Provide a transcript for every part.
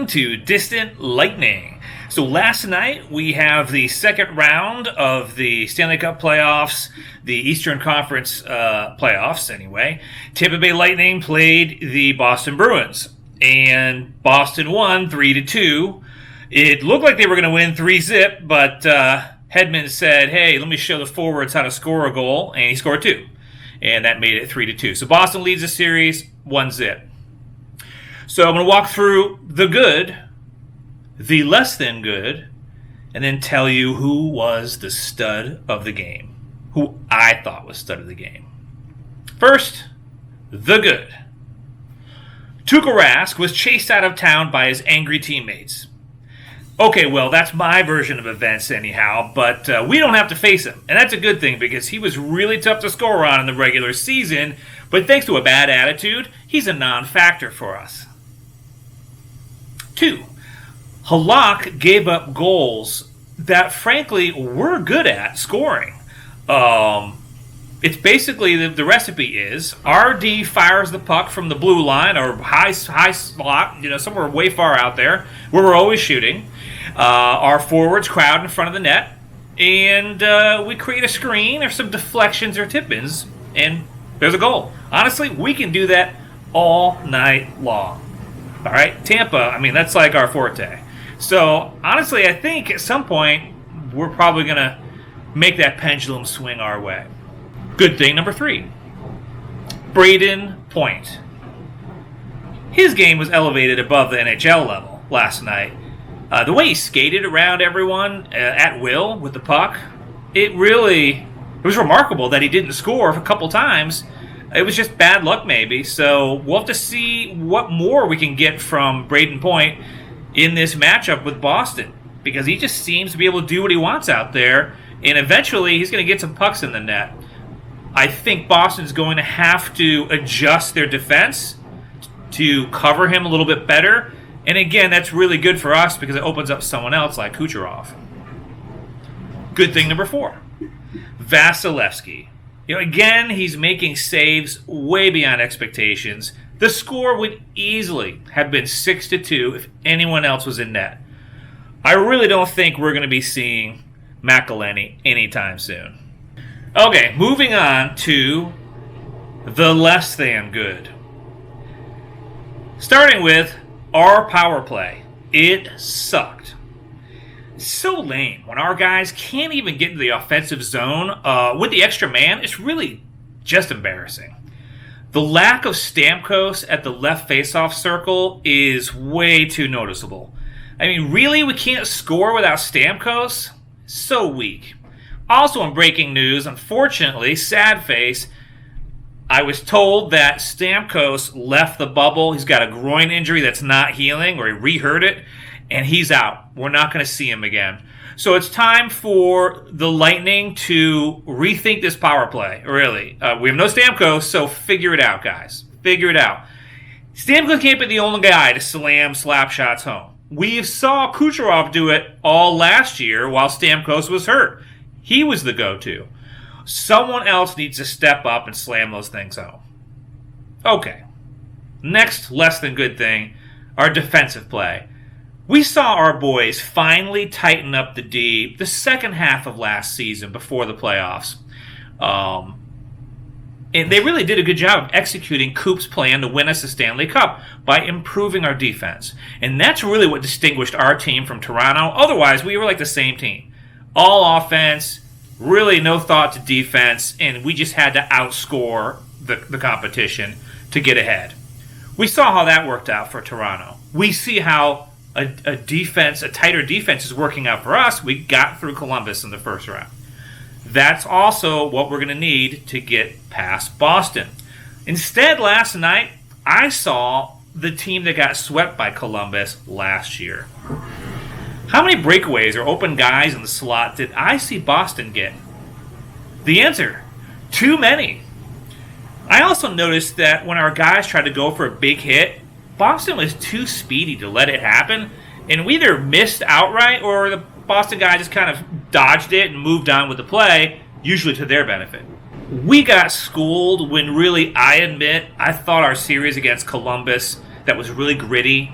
Welcome to Distant Lightning. So last night we have the second round of the Stanley Cup playoffs, the Eastern Conference playoffs anyway. Tampa Bay Lightning played the Boston Bruins, and Boston won 3-2. It looked like they were going to win 3-0, but Hedman said, hey, let me show the forwards how to score a goal, and he scored 2. And that made it 3-2. So Boston leads the series 1-0. So I'm going to walk through the good, the less than good, and then tell you who was the stud of the game. Who I thought was stud of the game. First, the good. Tuukka Rask was chased out of town by his angry teammates. Okay, well, that's my version of events anyhow, but we don't have to face him. And that's a good thing because he was really tough to score on in the regular season, but thanks to a bad attitude, he's a non-factor for us. 2. Halak gave up goals that, frankly, we're good at scoring. It's basically the recipe is RD fires the puck from the blue line or high slot, somewhere way far out there where we're always shooting. Our forwards crowd in front of the net, and we create a screen or some deflections or tip-ins, and there's a goal. Honestly, we can do that all night long. All right, Tampa, that's like our forte. So, honestly, I think at some point we're probably going to make that pendulum swing our way. Good thing number 3. Brayden Point. His game was elevated above the NHL level last night. The way he skated around everyone at will with the puck, it was remarkable that he didn't score a couple times. It was just bad luck maybe, so we'll have to see what more we can get from Brayden Point in this matchup with Boston, because he just seems to be able to do what he wants out there, and eventually he's going to get some pucks in the net. I think Boston's going to have to adjust their defense to cover him a little bit better, and again, that's really good for us because it opens up someone else like Kucherov. Good thing number 4. Vasilevskiy. Again, he's making saves way beyond expectations. The score would easily have been 6-2 if anyone else was in net. I really don't think we're going to be seeing McElhinney anytime soon. Okay, moving on to the less than good. Starting with our power play. It sucked. So lame when our guys can't even get into the offensive zone with the extra man. It's really just embarrassing. The lack of Stamkos at the left faceoff circle is way too noticeable. Really, we can't score without Stamkos? So weak. Also in breaking news, unfortunately, sad face, I was told that Stamkos left the bubble. He's got a groin injury that's not healing, or he re-hurt it. And he's out. We're not going to see him again. So it's time for the Lightning to rethink this power play, really. We have no Stamkos, so figure it out, guys. Figure it out. Stamkos can't be the only guy to slam slap shots home. We saw Kucherov do it all last year while Stamkos was hurt. He was the go-to. Someone else needs to step up and slam those things home. Okay. Next less than good thing, our defensive play. We saw our boys finally tighten up the D the second half of last season before the playoffs. And they really did a good job of executing Coop's plan to win us the Stanley Cup by improving our defense. And that's really what distinguished our team from Toronto. Otherwise, we were like the same team. All offense, really no thought to defense, and we just had to outscore the competition to get ahead. We saw how that worked out for Toronto. We see how a tighter defense is working out for us. We got through Columbus in the first round. That's also what we're going to need to get past Boston. Instead, last night, I saw the team that got swept by Columbus last year. How many breakaways or open guys in the slot did I see Boston get? The answer, too many. I also noticed that when our guys tried to go for a big hit, Boston was too speedy to let it happen, and we either missed outright or the Boston guy just kind of dodged it and moved on with the play, usually to their benefit. We got schooled when really, I admit, I thought our series against Columbus that was really gritty,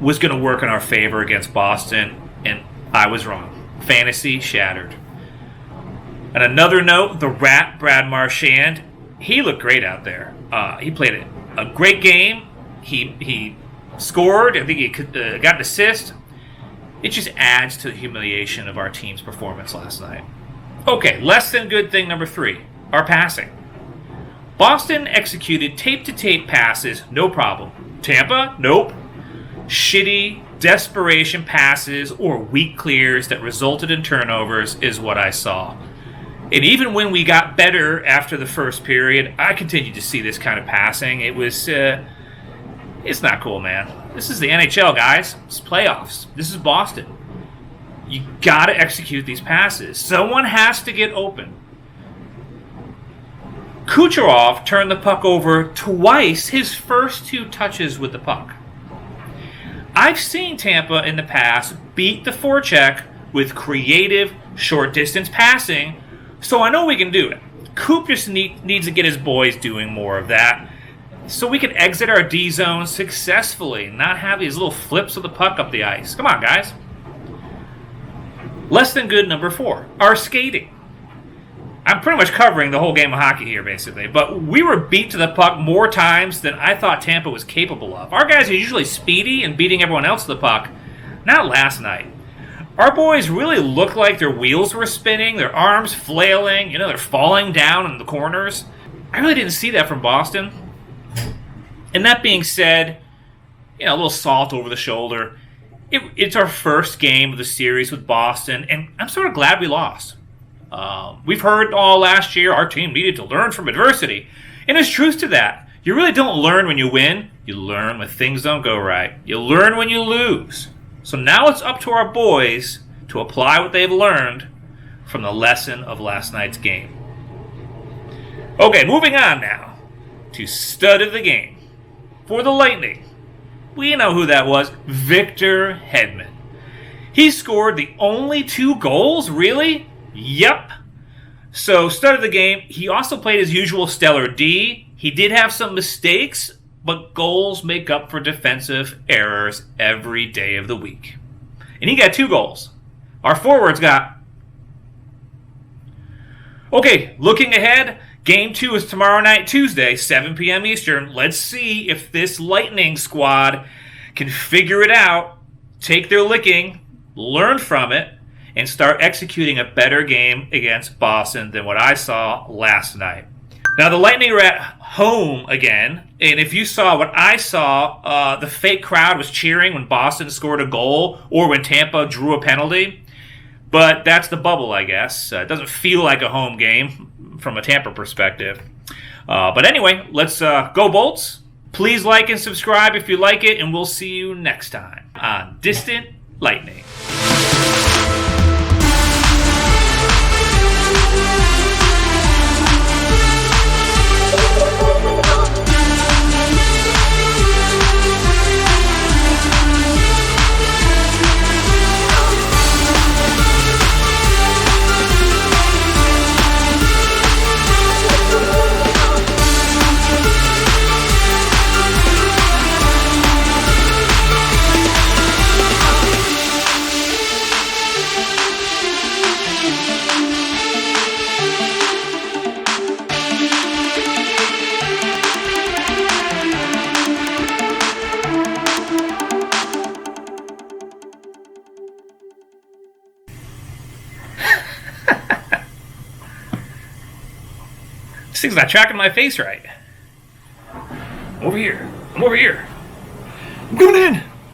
was going to work in our favor against Boston, and I was wrong. Fantasy shattered. On another note, the Rat, Brad Marchand, he looked great out there. He played a great game. He scored. I think he got an assist. It just adds to the humiliation of our team's performance last night. Okay, less than good thing number 3, our passing. Boston executed tape-to-tape passes, no problem. Tampa, nope. Shitty, desperation passes or weak clears that resulted in turnovers is what I saw. And even when we got better after the first period, I continued to see this kind of passing. It was, it's not cool, man. This is the NHL, guys. It's playoffs. This is Boston. You got to execute these passes. Someone has to get open. Kucherov turned the puck over twice his first 2 touches with the puck. I've seen Tampa in the past beat the forecheck with creative short-distance passing, so I know we can do it. Coop just needs to get his boys doing more of that so we can exit our D zone successfully, not have these little flips of the puck up the ice. Come on, guys. Less than good number 4, our skating. I'm pretty much covering the whole game of hockey here, basically, but we were beat to the puck more times than I thought Tampa was capable of. Our guys are usually speedy and beating everyone else to the puck. Not last night. Our boys really looked like their wheels were spinning, their arms flailing, they're falling down in the corners. I really didn't see that from Boston. And that being said, a little salt over the shoulder. It's our first game of the series with Boston, and I'm sort of glad we lost. We've heard all last year our team needed to learn from adversity. And there's truth to that. You really don't learn when you win. You learn when things don't go right. You learn when you lose. So now it's up to our boys to apply what they've learned from the lesson of last night's game. Okay, moving on now to stud of the game. For the Lightning, we know who that was. Victor Hedman. He scored the only 2 goals? Really? Yep. So, stud of the game. He also played his usual stellar D. He did have some mistakes, but goals make up for defensive errors every day of the week. And he got 2 goals. Our forwards got... Okay, looking ahead, Game 2 is tomorrow night, Tuesday, 7 p.m. Eastern. Let's see if this Lightning squad can figure it out, take their licking, learn from it, and start executing a better game against Boston than what I saw last night. Now, the Lightning are at home again, and if you saw what I saw, the fake crowd was cheering when Boston scored a goal or when Tampa drew a penalty. But that's the bubble, I guess. It doesn't feel like a home game from a Tampa perspective. But anyway, let's go Bolts. Please like and subscribe if you like it, and we'll see you next time on Distant Lightning. This thing's not tracking my face right. Over here. I'm over here. I'm coming in.